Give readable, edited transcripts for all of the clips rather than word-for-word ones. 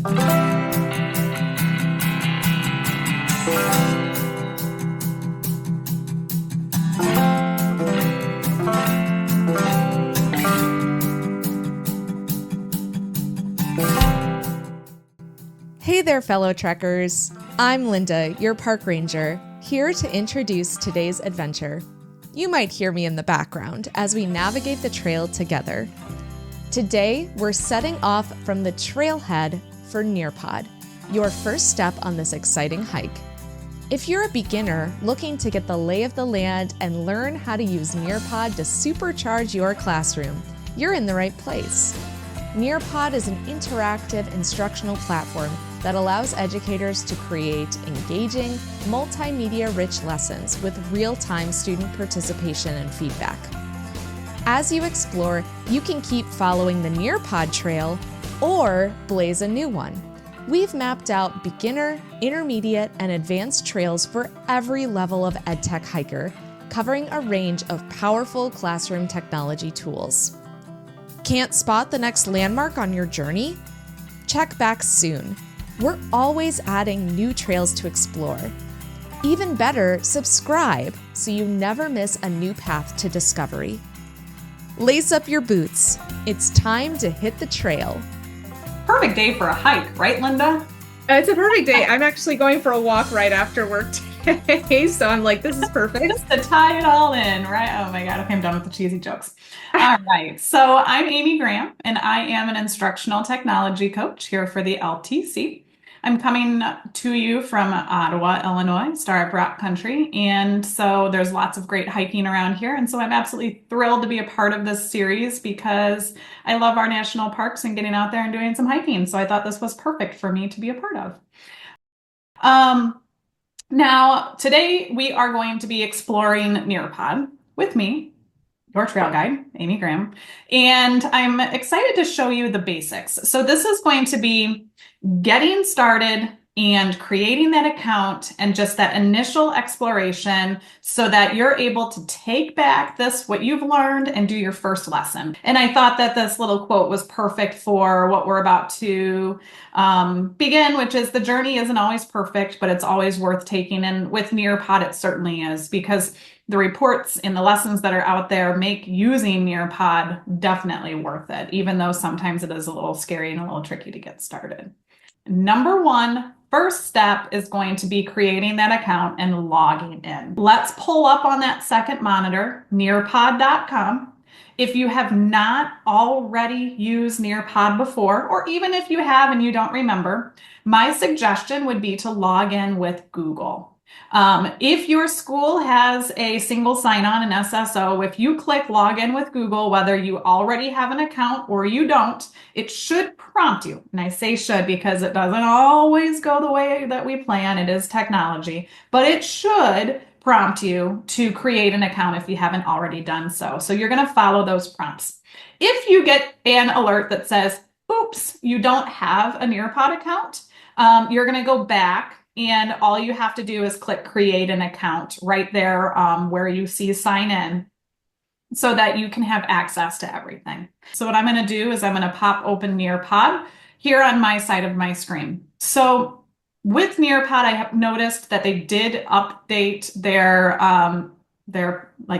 Hey there, fellow trekkers. I'm Linda, your park ranger, here to introduce today's adventure. You might hear me in the background as we navigate the trail together. Today, we're setting off from the Trailhead for Nearpod, your first step on this exciting hike. If you're a beginner looking to get the lay of the land and learn how to use Nearpod to supercharge your classroom, you're in the right place. Nearpod is an interactive instructional platform that allows educators to create engaging, multimedia-rich lessons with real-time student participation and feedback. As you explore, you can keep following the Nearpod Trail or blaze a new one. We've mapped out beginner, intermediate, and advanced trails for every level of EdTech hiker, covering a range of powerful classroom technology tools. Can't spot the next landmark on your journey? Check back soon. We're always adding new trails to explore. Even better, subscribe so you never miss a new path to discovery. Lace up your boots. It's time to hit the trail. Perfect day for a hike, right, Linda? It's a perfect day. I'm actually going for a walk right after work today, so I'm like, this is perfect. Just to tie it all in, right? Oh my God, okay, I'm done with the cheesy jokes. All right, so I'm Amy Graham, and I am an instructional technology coach here for the LTC. I'm coming to you from Ottawa, Illinois, Starved Rock Country, and so there's lots of great hiking around here, and so I'm absolutely thrilled to be a part of this series because I love our national parks and getting out there and doing some hiking, so I thought this was perfect for me to be a part of. Now, today we are going to be exploring Nearpod with me, your trail guide, Amy Graham, and I'm excited to show you the basics. So this is going to be getting started and creating that account and just that initial exploration so that you're able to take back what you've learned and do your first lesson. And I thought that this little quote was perfect for what we're about to begin, which is the journey isn't always perfect, but it's always worth taking. And with Nearpod, it certainly is, because the reports and the lessons that are out there make using Nearpod definitely worth it, even though sometimes it is a little scary and a little tricky to get started. Number one, first step is going to be creating that account and logging in. Let's pull up on that second monitor, nearpod.com. If you have not already used Nearpod before, or even if you have and you don't remember, my suggestion would be to log in with Google. If your school has a single sign-on, an SSO, if you click log in with Google, whether you already have an account or you don't, it should prompt you. And I say should because it doesn't always go the way that we plan. It is technology, but it should prompt you to create an account if you haven't already done so. So you're going to follow those prompts. If you get an alert that says, oops, you don't have a Nearpod account, you're going to go back. And all you have to do is click create an account right there where you see sign in so that you can have access to everything. So what I'm going to do is I'm going to pop open Nearpod here on my side of my screen. So with Nearpod, I have noticed that they did update their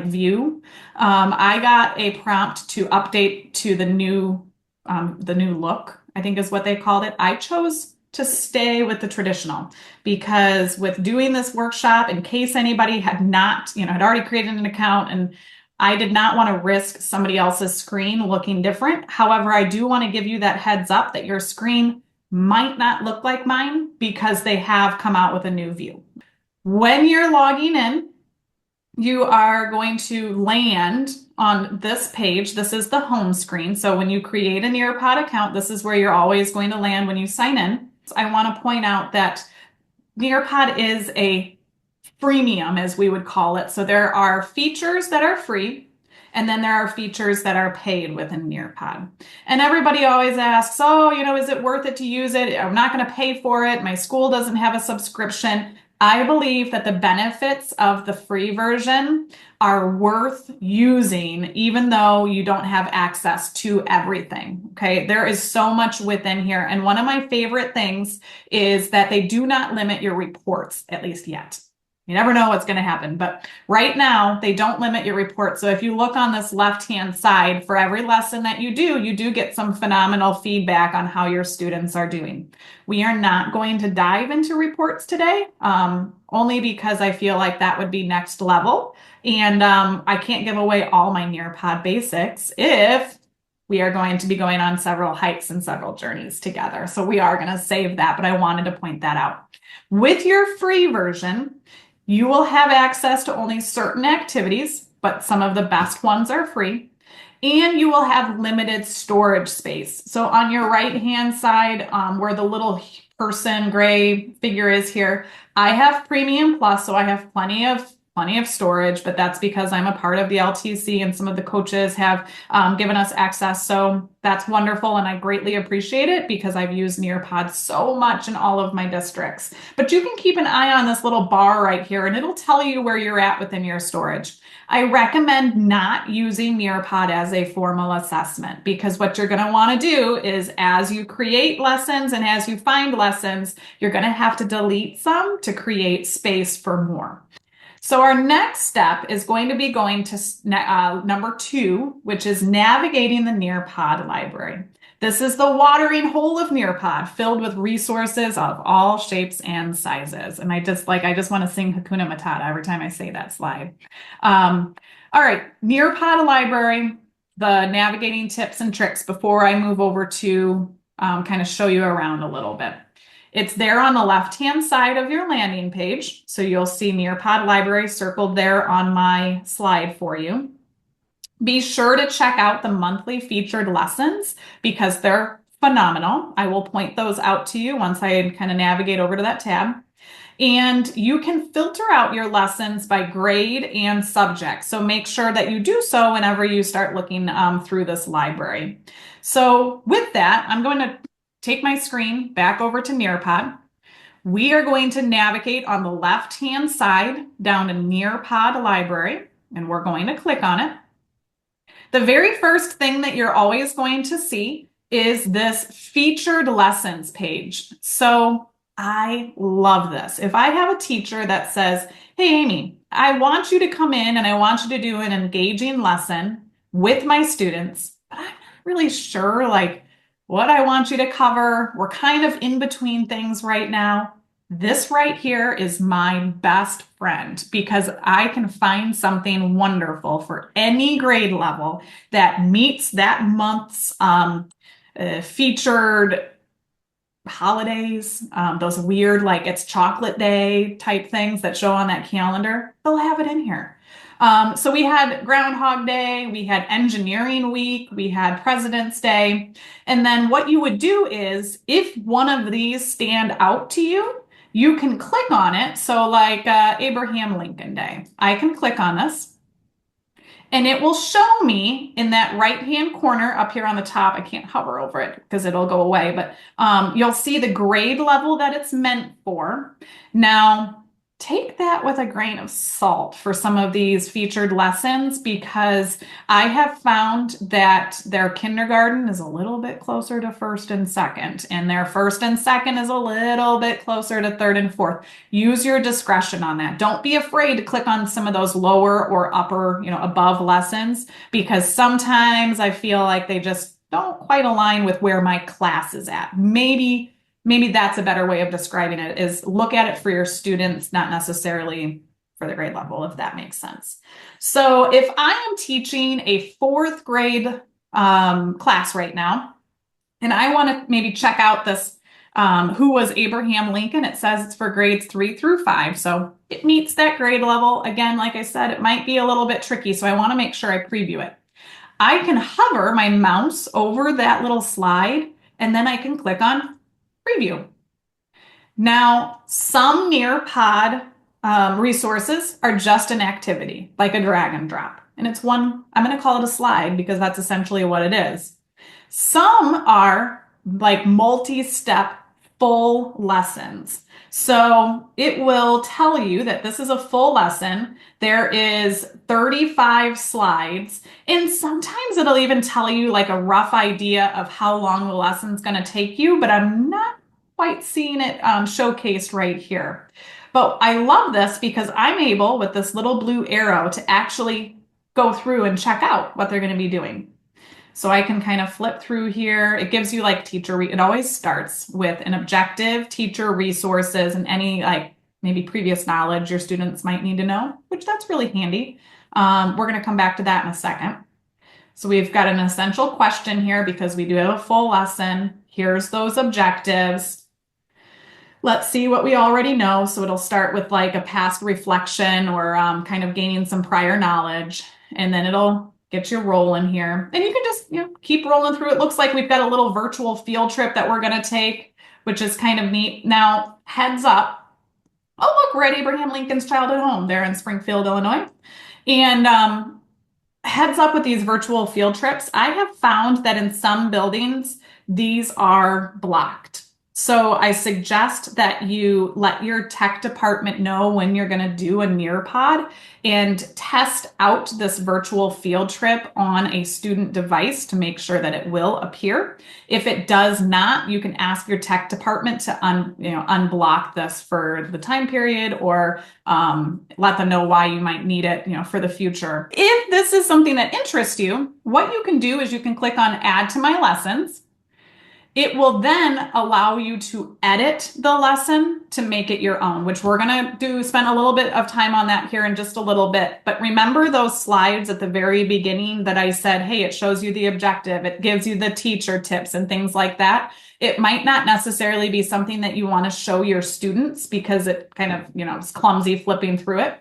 view. I got a prompt to update to the new look, I think is what they called it. I chose to stay with the traditional because with doing this workshop, in case anybody had already created an account, and I did not want to risk somebody else's screen looking different. However, I do want to give you that heads up that your screen might not look like mine because they have come out with a new view. When you're logging in, you are going to land on this page. This is the home screen. So when you create a Nearpod account, this is where you're always going to land when you sign in. I want to point out that Nearpod is a freemium, as we would call it. So there are features that are free, and then there are features that are paid within Nearpod. And everybody always asks, is it worth it to use it? I'm not going to pay for it. My school doesn't have a subscription. I believe that the benefits of the free version are worth using, even though you don't have access to everything. Okay, there is so much within here. And one of my favorite things is that they do not limit your reports, at least yet. You never know what's going to happen, but right now they don't limit your report. So if you look on this left-hand side, for every lesson that you do get some phenomenal feedback on how your students are doing. We are not going to dive into reports today, only because I feel like that would be next level. And I can't give away all my Nearpod basics if we are going to be going on several hikes and several journeys together. So we are going to save that, but I wanted to point that out. With your free version, you will have access to only certain activities, but some of the best ones are free. And you will have limited storage space. So on your right-hand side, where the little person gray figure is here, I have Premium Plus, so I have plenty of storage, but that's because I'm a part of the LTC and some of the coaches have given us access. So that's wonderful. And I greatly appreciate it because I've used Nearpod so much in all of my districts. But you can keep an eye on this little bar right here and it'll tell you where you're at within your storage. I recommend not using Nearpod as a formal assessment because what you're going to want to do is as you create lessons and as you find lessons, you're going to have to delete some to create space for more. So our next step is going to be going to number 2, which is navigating the Nearpod library. This is the watering hole of Nearpod, filled with resources of all shapes and sizes. And I just want to sing Hakuna Matata every time I say that slide. All right, Nearpod library, the navigating tips and tricks before I move over to kind of show you around a little bit. It's there on the left-hand side of your landing page. So you'll see Nearpod library circled there on my slide for you. Be sure to check out the monthly featured lessons because they're phenomenal. I will point those out to you once I kind of navigate over to that tab. And you can filter out your lessons by grade and subject. So make sure that you do so whenever you start looking through this library. So with that, I'm going to take my screen back over to Nearpod. We are going to navigate on the left-hand side down to Nearpod library, and we're going to click on it. The very first thing that you're always going to see is this featured lessons page. So I love this. If I have a teacher that says, hey, Amy, I want you to come in and I want you to do an engaging lesson with my students, but I'm not really sure what I want you to cover. We're kind of in between things right now. This right here is my best friend because I can find something wonderful for any grade level that meets that month's featured holidays, those weird, it's chocolate day type things that show on that calendar. They'll have it in here. So we had Groundhog Day, we had Engineering Week, we had President's Day. And then what you would do is if one of these stand out to you, you can click on it. So Abraham Lincoln Day, I can click on this and it will show me in that right-hand corner up here on the top. I can't hover over it because it'll go away, but you'll see the grade level that it's meant for. Now, take that with a grain of salt for some of these featured lessons because I have found that their kindergarten is a little bit closer to first and second, and their first and second is a little bit closer to third and fourth. Use your discretion on that. Don't be afraid to click on some of those lower or upper, above lessons because sometimes I feel like they just don't quite align with where my class is at. Maybe that's a better way of describing it is look at it for your students, not necessarily for the grade level, if that makes sense. So if I am teaching a 4th grade class right now, and I want to maybe check out this, who was Abraham Lincoln? It says it's for grades 3 through 5. So it meets that grade level. Again, like I said, it might be a little bit tricky. So I want to make sure I preview it. I can hover my mouse over that little slide, and then I can click on preview. Now, some Nearpod resources are just an activity, like a drag and drop. And it's one, I'm going to call it a slide because that's essentially what it is. Some are like multi-step full lessons. So it will tell you that this is a full lesson. There is 35 slides, and sometimes it'll even tell you like a rough idea of how long the lesson's going to take you, but I'm not quite seeing it showcased right here. But I love this because I'm able, with this little blue arrow, to actually go through and check out what they're going to be doing. So I can kind of flip through here. It gives you like it always starts with an objective, teacher resources, and any like maybe previous knowledge your students might need to know, which that's really handy. We're going to come back to that in a second. So we've got an essential question here because we do have a full lesson. Here's those objectives. Let's see what we already know. So it'll start with like a past reflection or kind of gaining some prior knowledge, and then it'll get you rolling here. And you can just, keep rolling through. It looks like we've got a little virtual field trip that we're going to take, which is kind of neat. Now, heads up. Oh, look, we're at Abraham Lincoln's childhood home there in Springfield, Illinois. And heads up with these virtual field trips. I have found that in some buildings, these are blocked. So I suggest that you let your tech department know when you're going to do a Nearpod and test out this virtual field trip on a student device to make sure that it will appear. If it does not, you can ask your tech department to unblock this for the time period, or let them know why you might need it, for the future. If this is something that interests you, what you can do is you can click on Add to My Lessons. It will then allow you to edit the lesson to make it your own, which we're going to spend a little bit of time on that here in just a little bit. But remember those slides at the very beginning that I said, hey, it shows you the objective, it gives you the teacher tips and things like that. It might not necessarily be something that you want to show your students because it kind of, is clumsy flipping through it.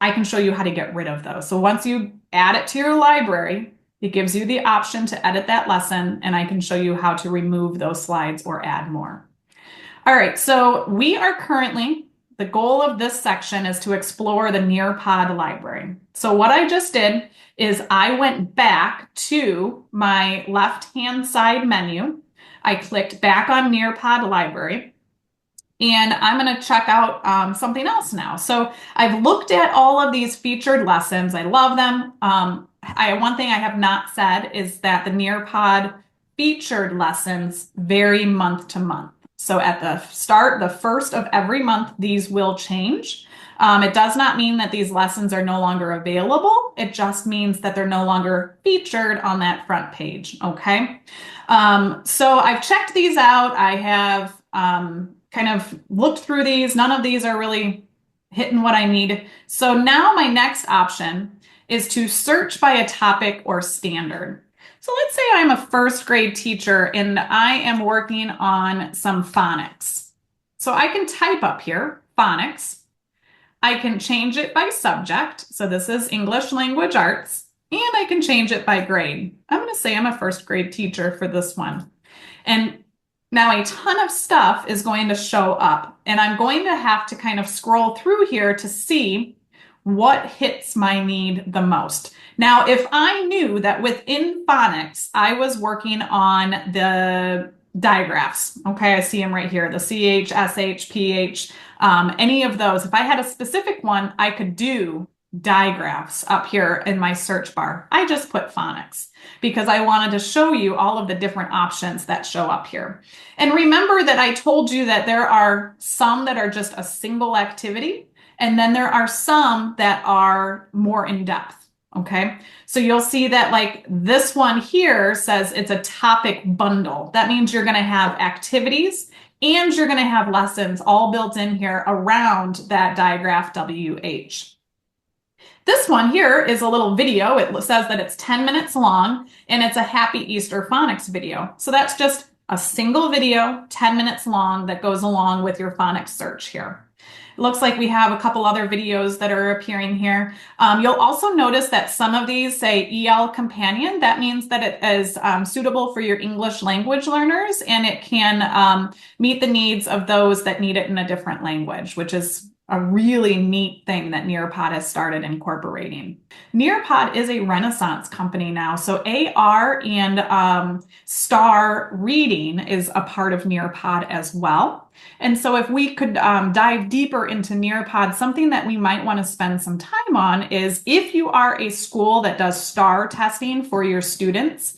I can show you how to get rid of those. So once you add it to your library, it gives you the option to edit that lesson, and I can show you how to remove those slides or add more. All right, so we are currently, the goal of this section is to explore the Nearpod library. So what I just did is I went back to my left-hand side menu. I clicked back on Nearpod library. And I'm going to check out something else now. So I've looked at all of these featured lessons. I love them. One thing I have not said is that the Nearpod featured lessons vary month to month. So at the start, the first of every month, these will change. It does not mean that these lessons are no longer available. It just means that they're no longer featured on that front page. Okay. So I've checked these out. I have kind of looked through these. None of these are really hitting what I need. So now my next option is to search by a topic or standard. So let's say I'm a first grade teacher and I am working on some phonics. So I can type up here, phonics. I can change it by subject. So this is English Language Arts, and I can change it by grade. I'm going to say I'm a first grade teacher for this one. And now a ton of stuff is going to show up, and I'm going to have to kind of scroll through here to see what hits my need the most. Now, if I knew that within phonics, I was working on the digraphs, okay, I see them right here, the CH, SH, PH, any of those. If I had a specific one, I could do digraphs up here in my search bar. I just put phonics because I wanted to show you all of the different options that show up here. And remember that I told you that there are some that are just a single activity, and then there are some that are more in depth. Okay, so you'll see that like this one here says it's a topic bundle. That means you're going to have activities and you're going to have lessons all built in here around that digraph WH. This one here is a little video. It says that it's 10 minutes long, and it's a Happy Easter phonics video. So that's just a single video, 10 minutes long, that goes along with your phonics search here. It looks like we have a couple other videos that are appearing here. You'll also notice that some of these say EL Companion. That means that it is suitable for your English language learners, and it can meet the needs of those that need it in a different language, which is a really neat thing that Nearpod has started incorporating. Nearpod is a Renaissance company now, so AR and star reading is a part of Nearpod as well. And so if we could dive deeper into Nearpod, something that we might want to spend some time on is if you are a school that does star testing for your students,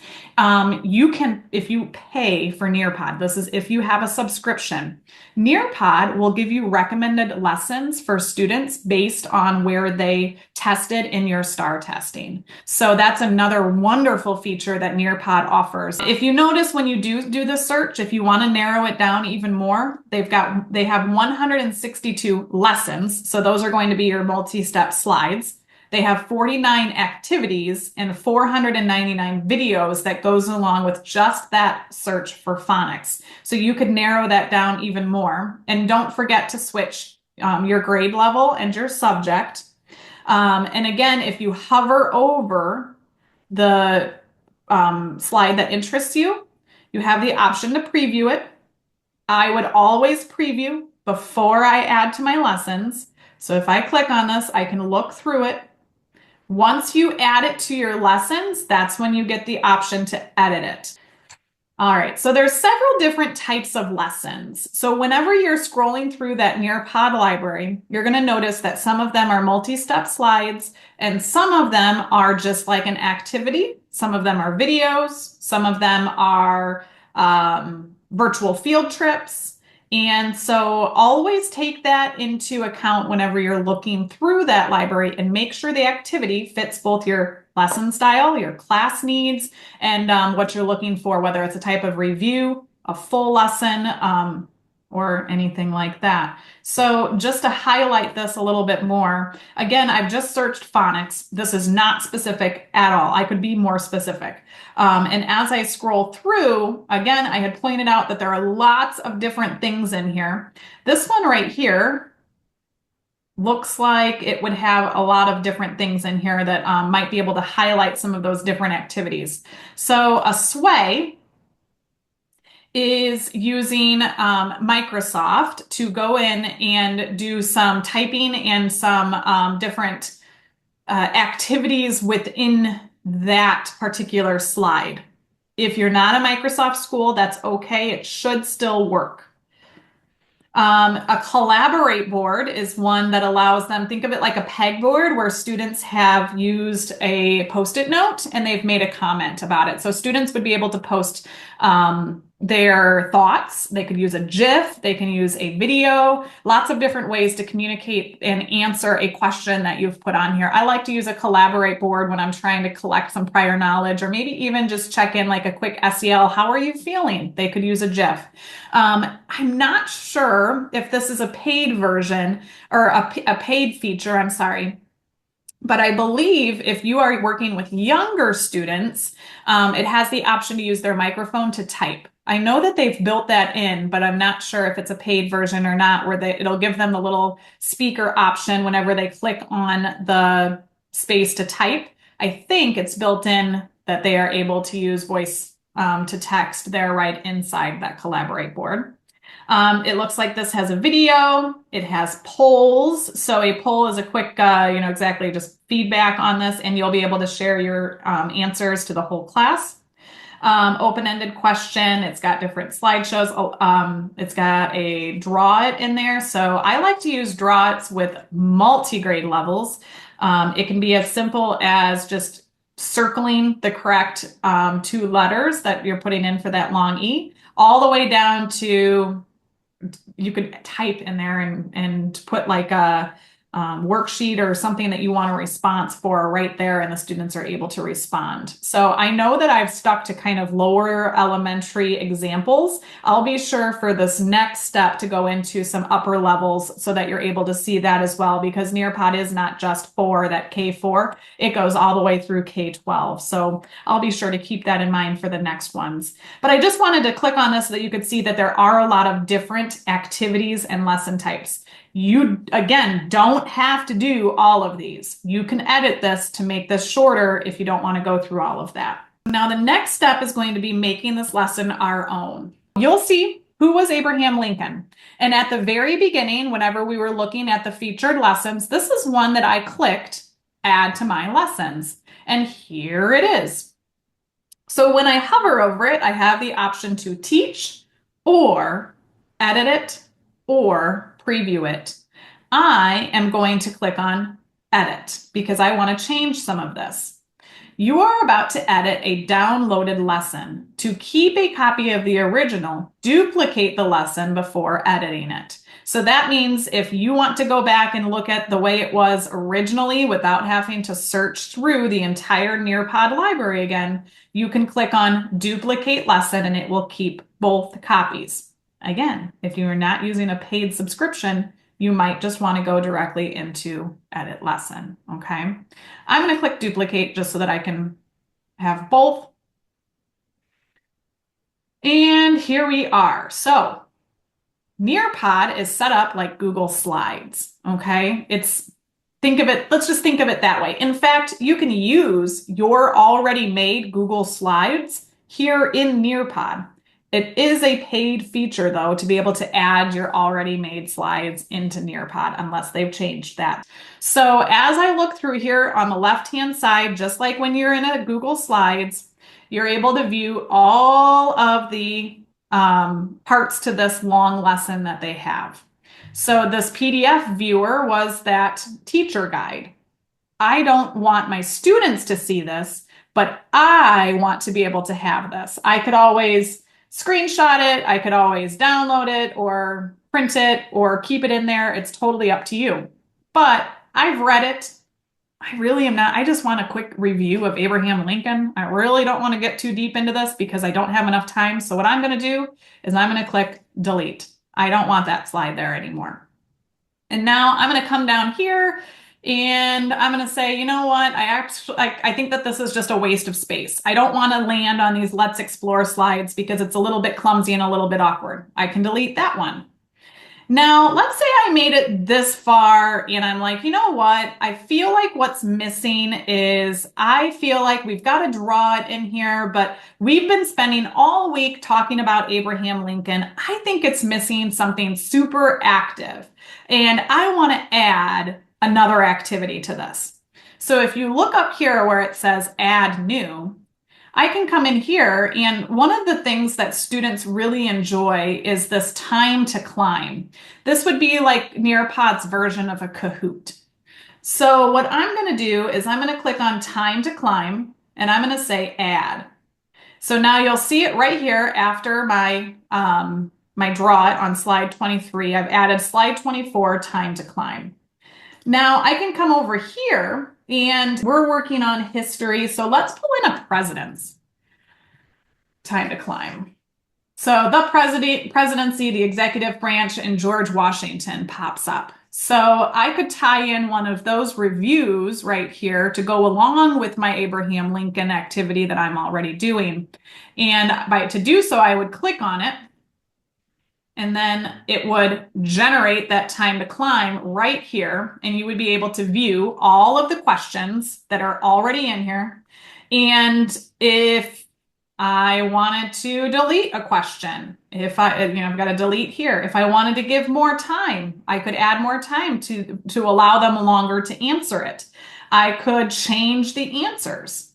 you can, if you pay for Nearpod, this is if you have a subscription, Nearpod will give you recommended lessons for students based on where they tested in your STAR testing. So that's another wonderful feature that Nearpod offers. If you notice when you do the search, if you want to narrow it down even more, they have 162 lessons. So those are going to be your multi-step slides. They have 49 activities and 499 videos that goes along with just that search for phonics. So you could narrow that down even more. And don't forget to switch your grade level and your subject. And again, if you hover over the slide that interests you, you have the option to preview it. I would always preview before I add to my lessons. So if I click on this, I can look through it. Once you add it to your lessons, that's when you get the option to edit it. All right, so there's several different types of lessons. So whenever you're scrolling through that Nearpod library, you're going to notice that some of them are multi-step slides and some of them are just like an activity. Some of them are videos. Some of them are virtual field trips. And so always take that into account whenever you're looking through that library and make sure the activity fits both your lesson style, your class needs, and what you're looking for, whether it's a type of review, a full lesson, or anything like that. So just to highlight this a little bit more, again, I've just searched phonics. This is not specific at all. I could be more specific. And as I scroll through, again, I had pointed out that there are lots of different things in here. This one right here looks like it would have a lot of different things in here that might be able to highlight some of those different activities. So a sway is using Microsoft to go in and do some typing and some different activities within that particular slide. If you're not a Microsoft school, that's okay. It should still work. A collaborate board is one that allows them, think of it like a pegboard where students have used a Post-it note and they've made a comment about it. So students would be able to post their thoughts. They could use a GIF, they can use a video, lots of different ways to communicate and answer a question that you've put on here. I like to use a collaborate board when I'm trying to collect some prior knowledge or maybe even just check in like a quick SEL. How are you feeling? They could use a GIF. I'm not sure if this is a paid version or a paid feature, I'm sorry. But I believe if you are working with younger students, it has the option to use their microphone to type. I know that they've built that in, but I'm not sure if it's a paid version or not, where it'll give them the little speaker option whenever they click on the space to type. I think it's built in that they are able to use voice to text there right inside that collaborate board. It looks like this has a video. It has polls. So a poll is a quick, exactly just feedback on this, and you'll be able to share your answers to the whole class. Open-ended question. It's got different slideshows. It's got a draw it in there. So I like to use draw it's with multi-grade levels. It can be as simple as just circling the correct 2 letters that you're putting in for that long E, all the way down to you could type in there and put like a worksheet or something that you want a response for right there, and the students are able to respond. So I know that I've stuck to kind of lower elementary examples. I'll be sure for this next step to go into some upper levels so that you're able to see that as well, because Nearpod is not just for that K4, it goes all the way through K12. So I'll be sure to keep that in mind for the next ones. But I just wanted to click on this so that you could see that there are a lot of different activities and lesson types. You, again, don't have to do all of these. You can edit this to make this shorter if you don't want to go through all of that. Now, the next step is going to be making this lesson our own. You'll see who was Abraham Lincoln? And at the very beginning, whenever we were looking at the featured lessons, this is one that I clicked add to my lessons. And here it is. So when I hover over it, I have the option to teach or edit it or preview it. I am going to click on edit because I want to change some of this. You are about to edit a downloaded lesson. To keep a copy of the original, duplicate the lesson before editing it. So that means if you want to go back and look at the way it was originally without having to search through the entire Nearpod library again, you can click on duplicate lesson and it will keep both copies. Again, if you are not using a paid subscription, you might just want to go directly into edit lesson, okay? I'm going to click duplicate just so that I can have both. And here we are. So Nearpod is set up like Google Slides, okay? Let's just think of it that way. In fact, you can use your already made Google Slides here in Nearpod. It is a paid feature, though, to be able to add your already made slides into Nearpod, unless they've changed that. So as I look through here on the left-hand side, just like when you're in a Google Slides, you're able to view all of the parts to this long lesson that they have. So this PDF viewer was that teacher guide. I don't want my students to see this, but I want to be able to have this. I could always screenshot it, I could always download it or print it or keep it in there. It's totally up to you. But I've read it. I really am not. I just want a quick review of Abraham Lincoln. I really don't want to get too deep into this because I don't have enough time. So what I'm going to do is I'm going to click delete. I don't want that slide there anymore. And now I'm going to come down here and I'm going to say, you know what? I think that this is just a waste of space. I don't want to land on these Let's Explore slides because it's a little bit clumsy and a little bit awkward. I can delete that one. Now, let's say I made it this far and I'm like, you know what? I feel like what's missing is I feel like we've got to draw it in here, but we've been spending all week talking about Abraham Lincoln. I think it's missing something super active and I want to add another activity to this. So if you look up here where it says add new, I can come in here and one of the things that students really enjoy is this time to climb. This would be like Nearpod's version of a Kahoot. So what I'm going to do is I'm going to click on time to climb and I'm going to say add. So now you'll see it right here after my draw it on slide 23. I've added slide 24, time to climb. Now I can come over here and we're working on history. So let's pull in a president's time to climb. So the presidency, the executive branch, and George Washington pops up. So I could tie in one of those reviews right here to go along with my Abraham Lincoln activity that I'm already doing. And to do so, I would click on it. And then it would generate that time to climb right here. And you would be able to view all of the questions that are already in here. And if I wanted to delete a question, I've got to delete here. If I wanted to give more time, I could add more time to allow them longer to answer it. I could change the answers.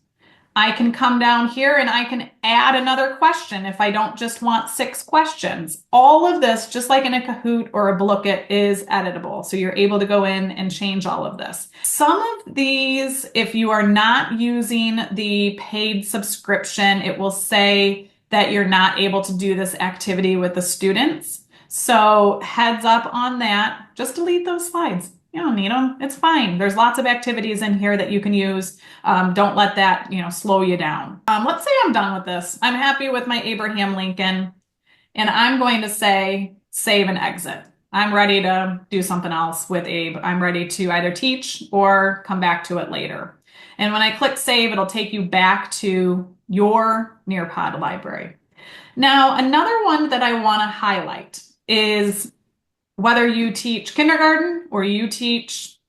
I can come down here and I can add another question if I don't just want 6 questions. All of this, just like in a Kahoot or a Blooket, is editable. So you're able to go in and change all of this. Some of these, if you are not using the paid subscription, it will say that you're not able to do this activity with the students. So heads up on that. Just delete those slides. You don't need them. It's fine. There's lots of activities in here that you can use. Don't let that, slow you down. Let's say I'm done with this. I'm happy with my Abraham Lincoln, and I'm going to say save and exit. I'm ready to do something else with Abe. I'm ready to either teach or come back to it later. And when I click save, it'll take you back to your Nearpod library. Now, another one that I want to highlight is whether you teach kindergarten or you teach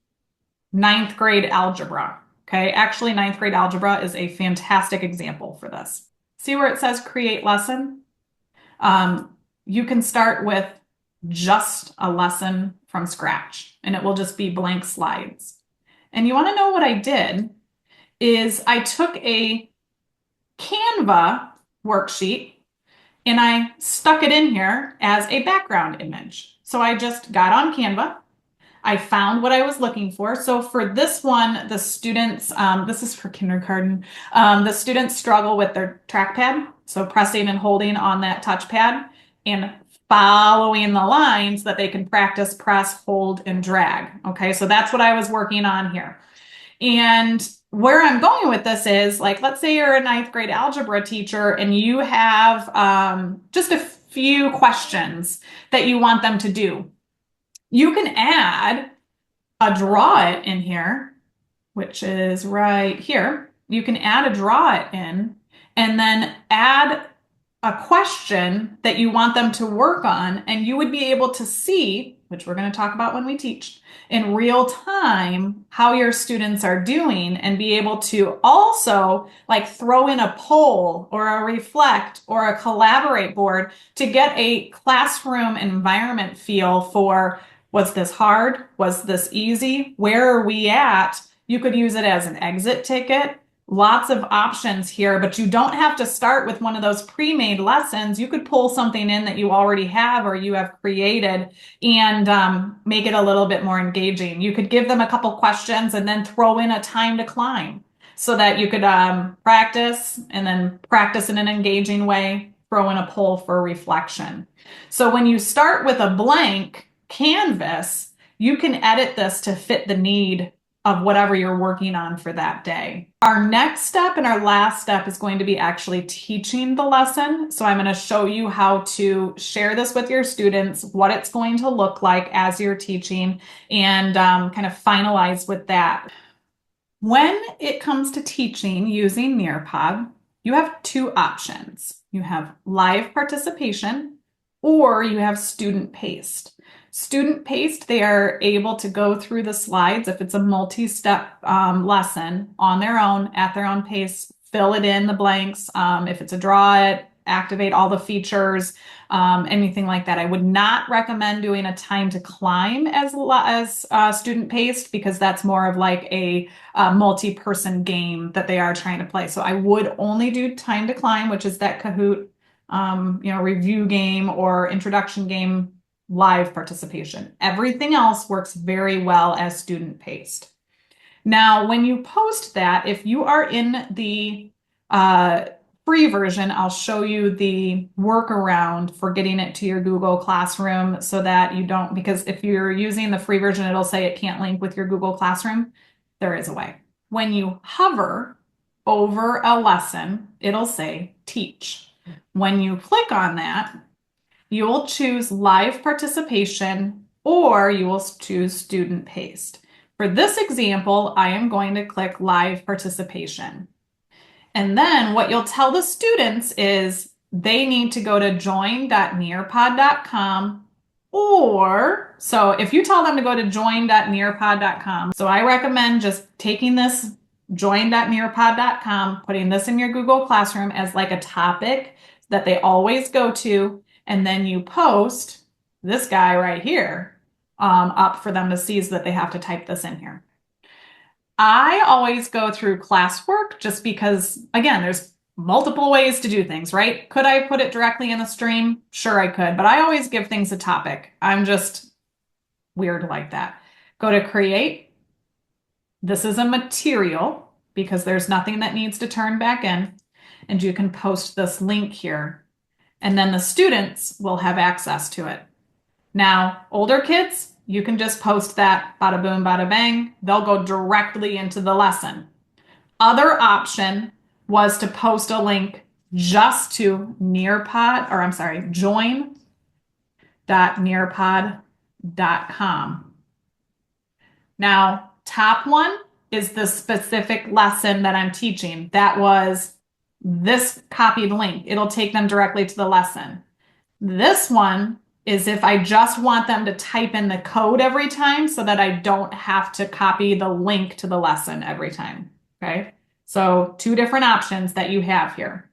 9th grade algebra, okay? Actually, 9th grade algebra is a fantastic example for this. See where it says create lesson? you can start with just a lesson from scratch, and it will just be blank slides. And you want to know what I did is I took a Canva worksheet and I stuck it in here as a background image. So I just got on Canva. I found what I was looking for. So for this one, the students, this is for kindergarten, the students struggle with their trackpad. So pressing and holding on that touchpad and following the lines that they can practice, press, hold, and drag. Okay, so that's what I was working on here. And where I'm going with this is like, let's say you're a ninth grade algebra teacher and you have just a few questions that you want them to do. You can add a draw it in here, which is right here. You can add a draw it in and then add a question that you want them to work on, and you would be able to see, which we're going to talk about when we teach, in real time how your students are doing and be able to also like throw in a poll or a reflect or a collaborate board to get a classroom environment feel for, was this hard? Was this easy? Where are we at? You could use it as an exit ticket. Lots of options here, but you don't have to start with one of those pre-made lessons. You could pull something in that you already have or you have created and make it a little bit more engaging. You could give them a couple questions and then throw in a time to climb so that you could practice and then practice in an engaging way, throw in a poll for reflection. So when you start with a blank canvas, you can edit this to fit the need of whatever you're working on for that day. Our next step and our last step is going to be actually teaching the lesson. So I'm going to show you how to share this with your students, what it's going to look like as you're teaching, and kind of finalize with that. When it comes to teaching using Nearpod, you have two options. You have live participation or you have student paced. Student paced, they are able to go through the slides if it's a multi-step lesson on their own, at their own pace, fill it in the blanks. If it's a draw it, activate all the features, anything like that. I would not recommend doing a time to climb as student paced because that's more of like a multi-person game that they are trying to play. So I would only do time to climb, which is that Kahoot, review game or introduction game live participation. Everything else works very well as student paced. Now, when you post that, if you are in the free version, I'll show you the workaround for getting it to your Google Classroom so that you don't, because if you're using the free version, it'll say it can't link with your Google Classroom. There is a way. When you hover over a lesson, it'll say teach. When you click on that, you will choose live participation or you will choose student paced. For this example, I am going to click live participation. And then what you'll tell the students is they need to go to join.nearpod.com so if you tell them to go to join.nearpod.com, so I recommend just taking this join.nearpod.com, putting this in your Google Classroom as like a topic that they always go to, and then you post this guy right here up for them to see so that they have to type this in here. I always go through classwork just because, again, there's multiple ways to do things, right? Could I put it directly in the stream? Sure, I could, but I always give things a topic. I'm just weird like that. Go to create. This is a material because there's nothing that needs to turn back in, and you can post this link here. And then the students will have access to it. Now, older kids, you can just post that bada boom, bada bang. They'll go directly into the lesson. Other option was to post a link just to join.nearpod.com. Now, top one is the specific lesson that I'm teaching. That was this copied link. It'll take them directly to the lesson. This one is if I just want them to type in the code every time so that I don't have to copy the link to the lesson every time. Okay, so two different options that you have here.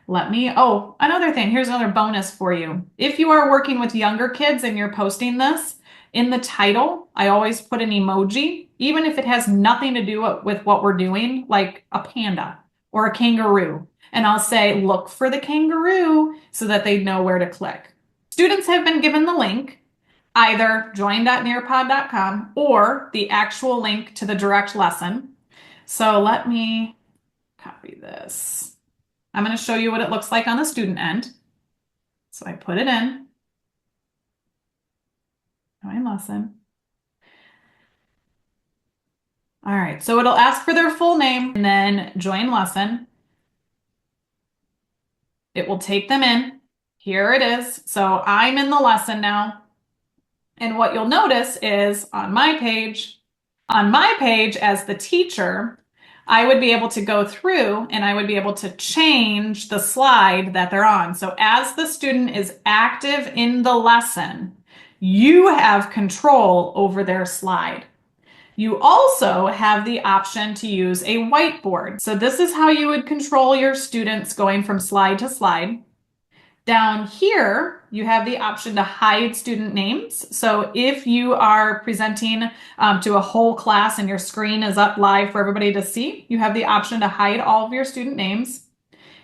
Another thing, here's another bonus for you. If you are working with younger kids and you're posting this, in the title, I always put an emoji, even if it has nothing to do with what we're doing, like a panda or a kangaroo. And I'll say, look for the kangaroo so that they know where to click. Students have been given the link, either join.nearpod.com or the actual link to the direct lesson. So let me copy this. I'm going to show you what it looks like on the student end. So I put it in. Join lesson. All right, so it'll ask for their full name and then join lesson. It will take them in. Here it is. So I'm in the lesson now. And what you'll notice is on my page as the teacher, I would be able to go through and I would be able to change the slide that they're on. So as the student is active in the lesson, you have control over their slide. You also have the option to use a whiteboard. So this is how you would control your students going from slide to slide. Down here, you have the option to hide student names. So if you are presenting to a whole class and your screen is up live for everybody to see, you have the option to hide all of your student names.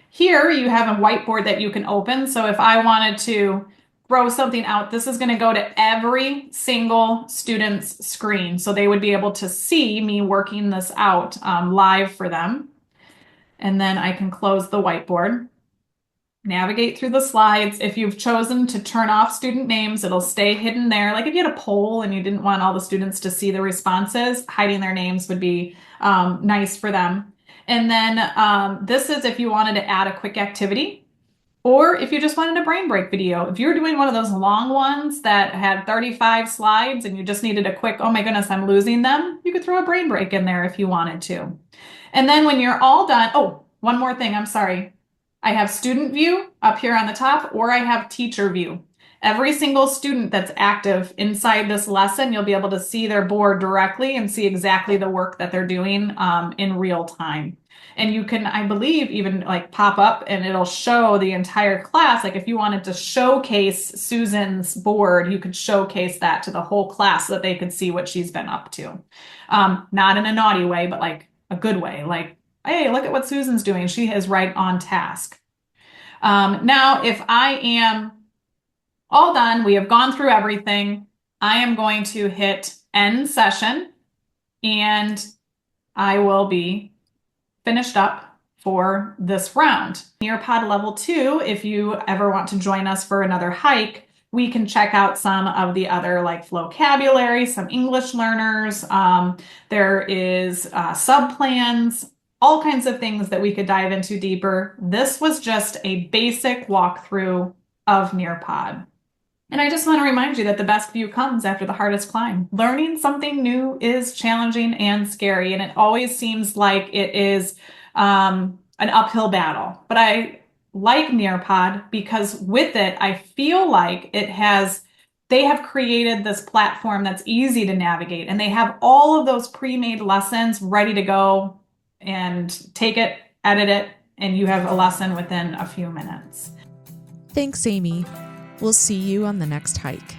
Here, you have a whiteboard that you can open. So if I wanted to throw something out, this is going to go to every single student's screen. So they would be able to see me working this out live for them. And then I can close the whiteboard. Navigate through the slides. If you've chosen to turn off student names, it'll stay hidden there. Like if you had a poll and you didn't want all the students to see the responses, hiding their names would be nice for them. And then this is if you wanted to add a quick activity or if you just wanted a brain break video. If you're doing one of those long ones that had 35 slides and you just needed a quick, oh my goodness, I'm losing them, you could throw a brain break in there if you wanted to. And then when you're all done, oh, one more thing, I'm sorry. I have student view up here on the top, or I have teacher view. Every single student that's active inside this lesson, you'll be able to see their board directly and see exactly the work that they're doing in real time. And you can, I believe, even like pop up and it'll show the entire class. Like if you wanted to showcase Susan's board, you could showcase that to the whole class so that they could see what she's been up to. Not in a naughty way, but like a good way. Like, hey, look at what Susan's doing. She is right on task. Now, if I am all done, we have gone through everything, I am going to hit end session and I will be finished up for this round. Nearpod level 2, if you ever want to join us for another hike, we can check out some of the other like vocabulary, some English learners. There is sub-plans, all kinds of things that we could dive into deeper. This was just a basic walkthrough of Nearpod. And I just want to remind you that the best view comes after the hardest climb. Learning something new is challenging and scary, and it always seems like it is an uphill battle. But I like Nearpod because with it, I feel like they have created this platform that's easy to navigate, and they have all of those pre-made lessons ready to go and take it, edit it, and you have a lesson within a few minutes. Thanks, Amy. We'll see you on the next hike.